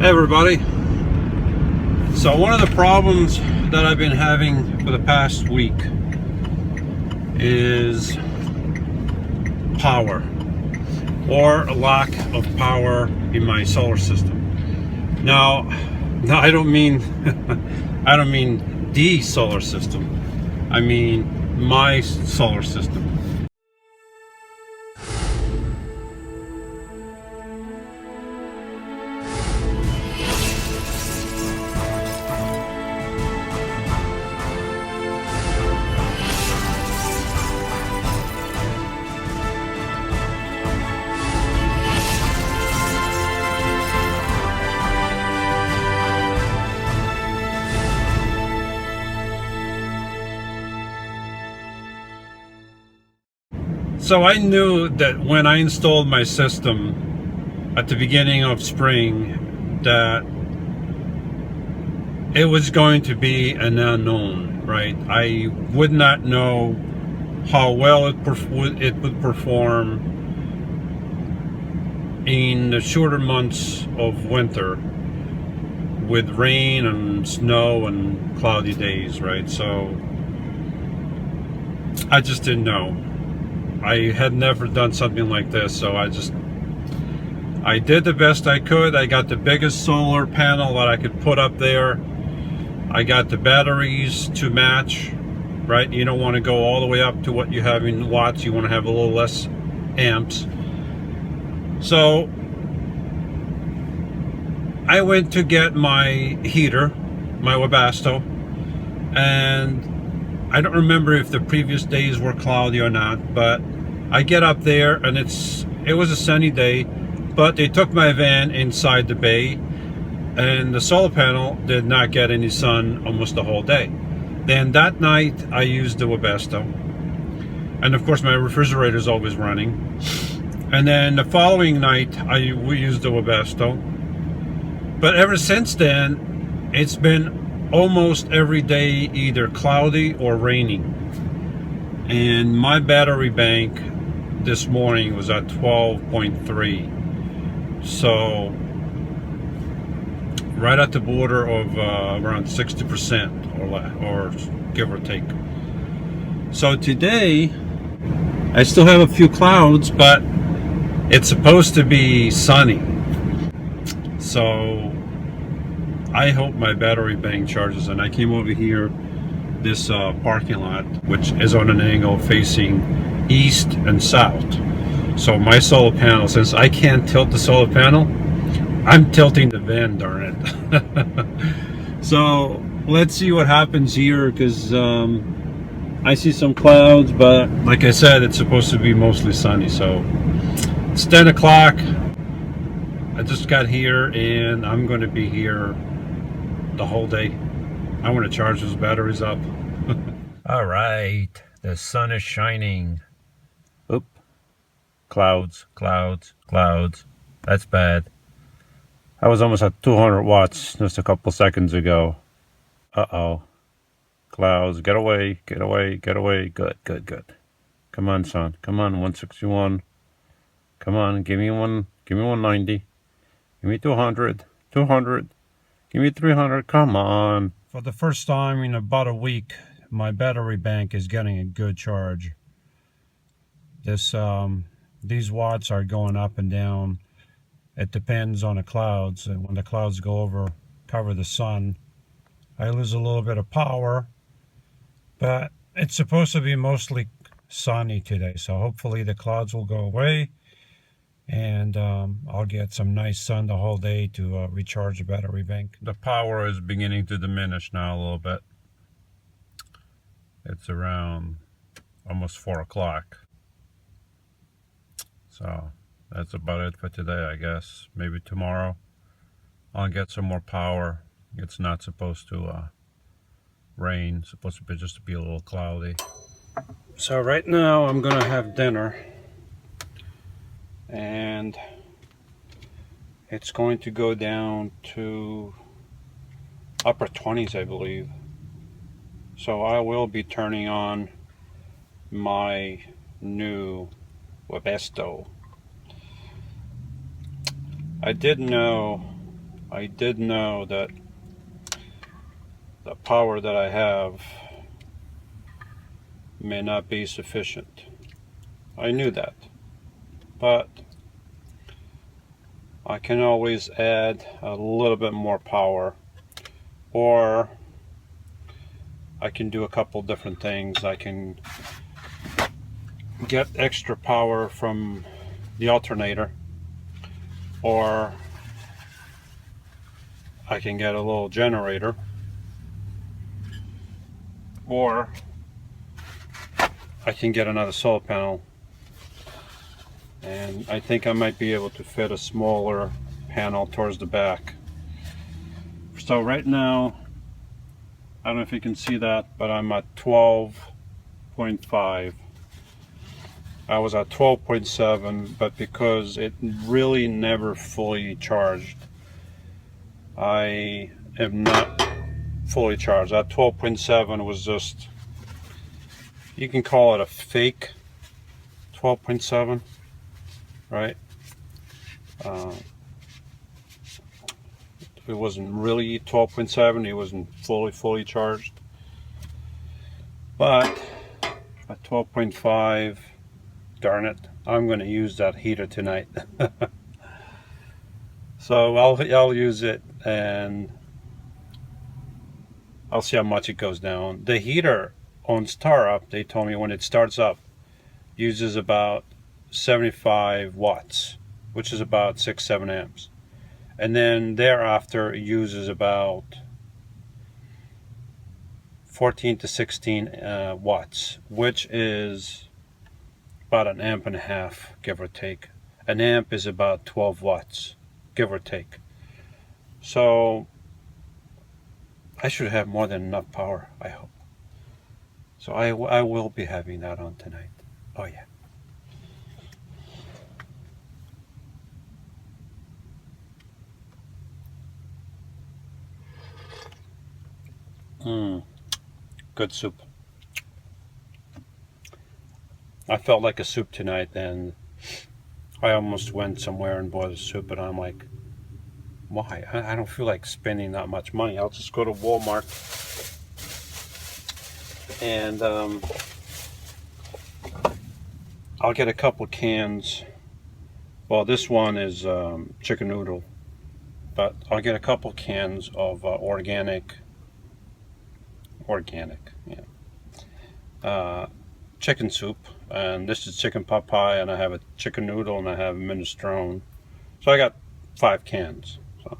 Hey everybody. So one of the problems that I've been having for the past week is power, or a lack of power in my solar system. Now I don't mean I don't mean the solar system. I mean my solar system. So I knew that when I installed my system at the beginning of spring that it was going to be an unknown, right? I would not know how well it would perform in the shorter months of winter with rain and snow and cloudy days, right? So I just didn't know. I had never done something like this, so I did the best I could. I got the biggest solar panel that I could put up there. I got the batteries to match, right? You don't want to go all the way up to what you have in watts. You want to have a little less amps. So I went to get my heater, my Webasto, and I don't remember if the previous days were cloudy or not, but I get up there and it was a sunny day, but they took my van inside the bay and the solar panel did not get any sun almost the whole day. Then that night I used the Webasto, and of course my refrigerator is always running. And then the following night we used the Webasto, but ever since then it's been almost every day either cloudy or raining. And my battery bank this morning was at 12.3, so right at the border of around 60% or give or take. So today I still have a few clouds, but it's supposed to be sunny, so I hope my battery bank charges. And I came over here, this parking lot, which is on an angle facing east and south. So my solar panel, since I can't tilt the solar panel, I'm tilting the van, darn it. So let's see what happens here, because I see some clouds, but like I said, it's supposed to be mostly sunny. So it's 10 o'clock. I just got here and I'm going to be here the whole day. I want to charge those batteries up. All right, the sun is shining. Oop, clouds. That's bad. I was almost at 200 watts just a couple seconds ago. Uh-oh, clouds, get away. Good. Come on, sun, come on, 161. Come on, give me 190. Give me 200. Give me 300, come on. For the first time in about a week, my battery bank is getting a good charge. These watts are going up and down. It depends on the clouds, and when the clouds cover the sun, I lose a little bit of power, but it's supposed to be mostly sunny today, so hopefully the clouds will go away and I'll get some nice sun the whole day to recharge the battery bank. The power is beginning to diminish now a little bit. It's around almost 4 o'clock. So that's about it for today, I guess. Maybe tomorrow I'll get some more power. It's not supposed to rain. It's supposed to be just to be a little cloudy. So right now I'm gonna have dinner, and it's going to go down to upper 20s, I believe. So I will be turning on my new Webasto. I did know I did know that the power that I have may not be sufficient. I knew that, but I can always add a little bit more power, or I can do a couple different things. I can get extra power from the alternator, or I can get a little generator, or I can get another solar panel. And I think I might be able to fit a smaller panel towards the back. So right now, I don't know if you can see that, but I'm at 12.5. I was at 12.7, but because it really never fully charged, I am not fully charged. That 12.7 was just, you can call it a fake 12.7, right? It wasn't really 12.7, it wasn't fully charged. But at 12.5, darn it, I'm going to use that heater tonight. So I'll use it, and I'll see how much it goes down. The heater on startup, they told me when it starts up, uses about 75 watts, which is about 6-7 amps. And then thereafter it uses about 14 to 16 watts, which is about an amp and a half, give or take. An amp is about 12 watts, give or take. So I should have more than enough power, I hope. So I will be having that on tonight. Oh yeah. Good soup. I felt like a soup tonight, and I almost went somewhere and bought a soup, but I'm like, why? I don't feel like spending that much money. I'll just go to Walmart and I'll get a couple cans. Well, this one is chicken noodle, but I'll get a couple cans of organic, chicken soup. And this is chicken pot pie, and I have a chicken noodle, and I have minestrone. So I got 5 cans. So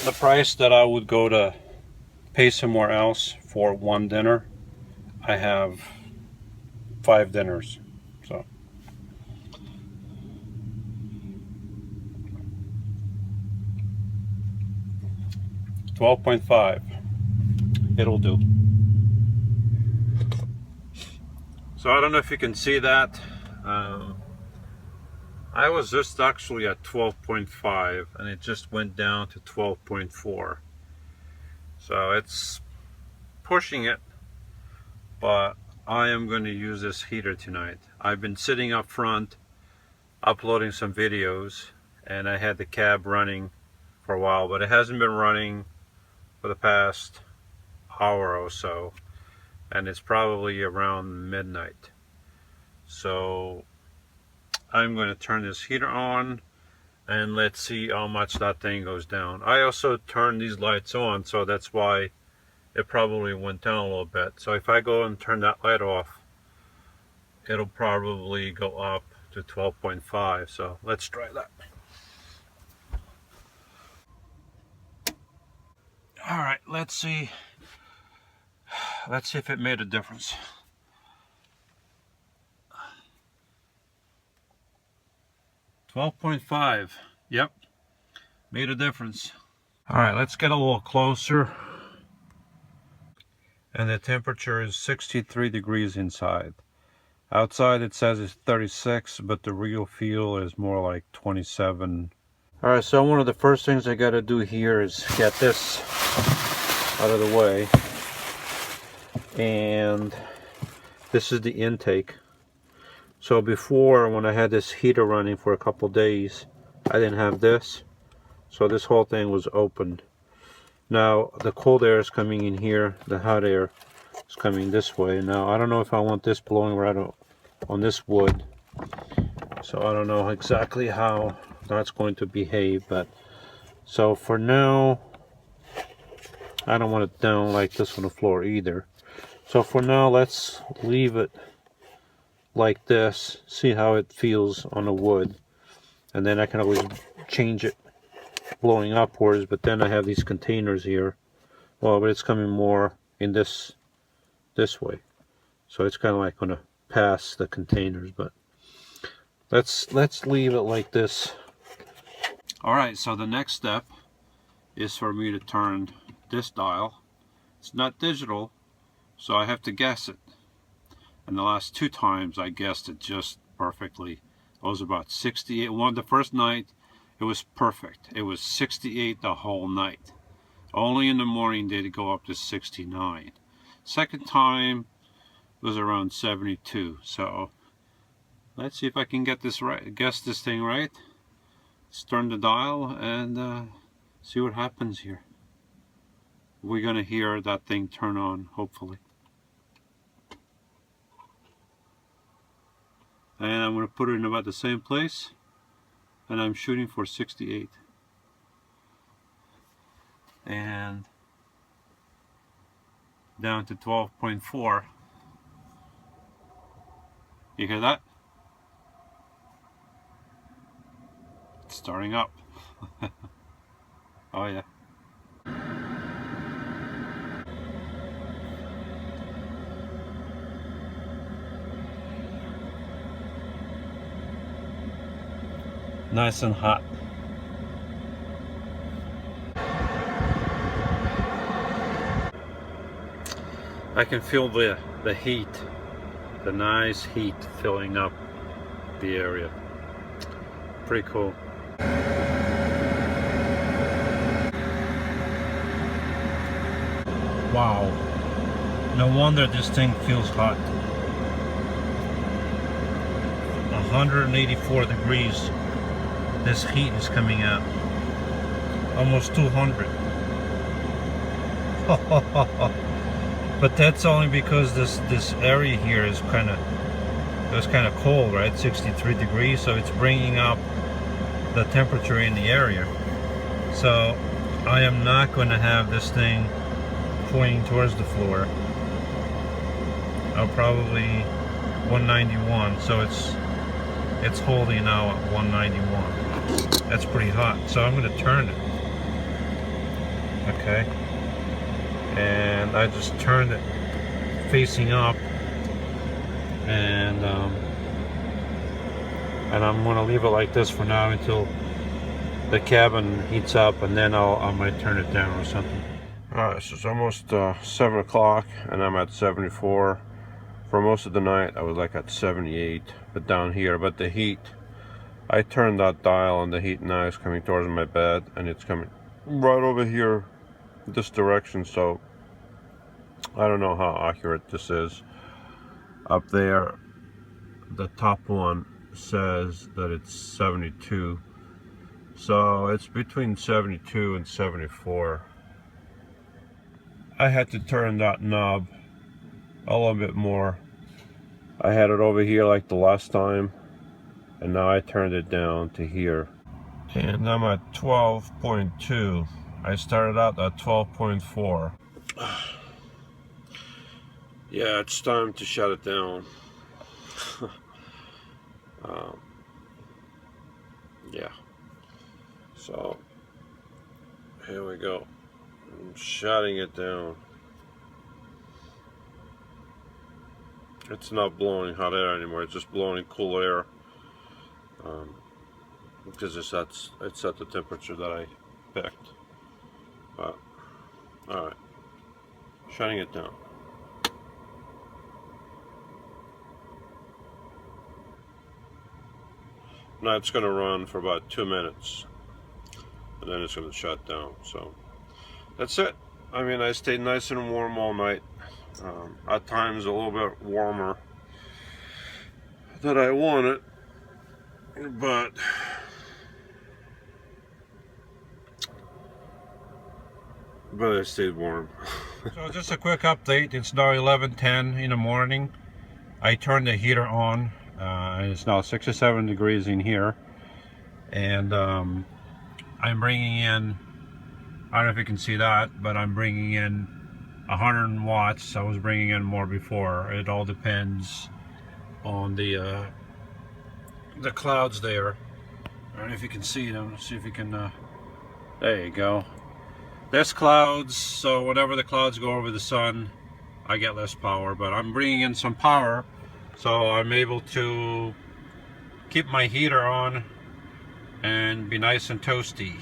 the price that I would go to pay somewhere else for one dinner, I have 5 dinners. So 12.5, it'll do. So I don't know if you can see that. I was just actually at 12.5, and it just went down to 12.4. So it's pushing it, but I am going to use this heater tonight. I've been sitting up front uploading some videos, and I had the cab running for a while, but it hasn't been running for the past hour or so, and it's probably around midnight. So I'm going to turn this heater on, and let's see how much that thing goes down. I also turned these lights on, so that's why it probably went down a little bit. So if I go and turn that light off, it'll probably go up to 12.5. So let's try that. All right, let's see if it made a difference. 12.5. Yep, made a difference. All right, let's get a little closer. And the temperature is 63 degrees inside. Outside it says it's 36, but the real feel is more like 27. All right, so one of the first things I got to do here is get this out of the way. And this is the intake. So before, when I had this heater running for a couple days, I didn't have this. So this whole thing was opened. Now the cold air is coming in here, the hot air is coming this way. Now I don't know if I want this blowing right on this wood. So I don't know exactly how that's going to behave, but so for now, I don't want it down like this on the floor either. So for now, let's leave it like this, see how it feels on the wood, and then I can always change it blowing upwards. But then I have these containers here. Well, but it's coming more in this way, so it's kind of like going to pass the containers. But let's leave it like this. All right, so the next step is for me to turn this dial. It's not digital, so I have to guess it. And the last 2 times I guessed it just perfectly. It was about 68. The first night it was perfect. It was 68 the whole night. Only in the morning did it go up to 69. Second time was around 72. So let's see if I can get this right. Guess this thing right. Let's turn the dial and see what happens here. We're gonna hear that thing turn on, hopefully. And I'm gonna put it in about the same place, and I'm shooting for 68. And down to 12.4. You hear that? It's starting up. Oh yeah. Nice and hot. I can feel the heat, the nice heat filling up the area. Pretty cool. Wow. No wonder this thing feels hot. 184 degrees. This heat is coming out. Almost 200. But that's only because this area here is kind of cold, right? 63 degrees, so it's bringing up the temperature in the area. So I am not going to have this thing pointing towards the floor. I'll probably 191, so it's holding now at 191. That's pretty hot, so I'm going to turn it. Okay, and I just turned it facing up, and I'm going to leave it like this for now until the cabin heats up, and then I might turn it down or something. Alright, so it's almost 7 o'clock and I'm at 74. For most of the night I was like at 78, but down here, but the heat, I turned that dial and the heat now is coming towards my bed, and it's coming right over here this direction, so I don't know how accurate this is. Up there, the top one says that it's 72, so it's between 72 and 74. I had to turn that knob a little bit more. I had it over here like the last time, and now I turned it down to here. And I'm at 12.2. I started out at 12.4. Yeah, it's time to shut it down. Yeah. So, here we go. I'm shutting it down. It's not blowing hot air anymore, it's just blowing cool air. Because it's at the temperature that I picked. But, alright. Shutting it down. Now it's going to run for about 2 minutes, and then it's going to shut down. So that's it. I mean, I stayed nice and warm all night. At times a little bit warmer than I wanted, but but it stayed warm. So just a quick update. It's now 11:10 in the morning. I turned the heater on. And it's now 67 degrees in here. And I'm bringing in, I don't know if you can see that, but I'm bringing in 100 watts. I was bringing in more before. It all depends on the clouds there. I don't know if you can see them. See if you can. There you go. There's clouds, so whenever the clouds go over the sun, I get less power. But I'm bringing in some power, so I'm able to keep my heater on and be nice and toasty.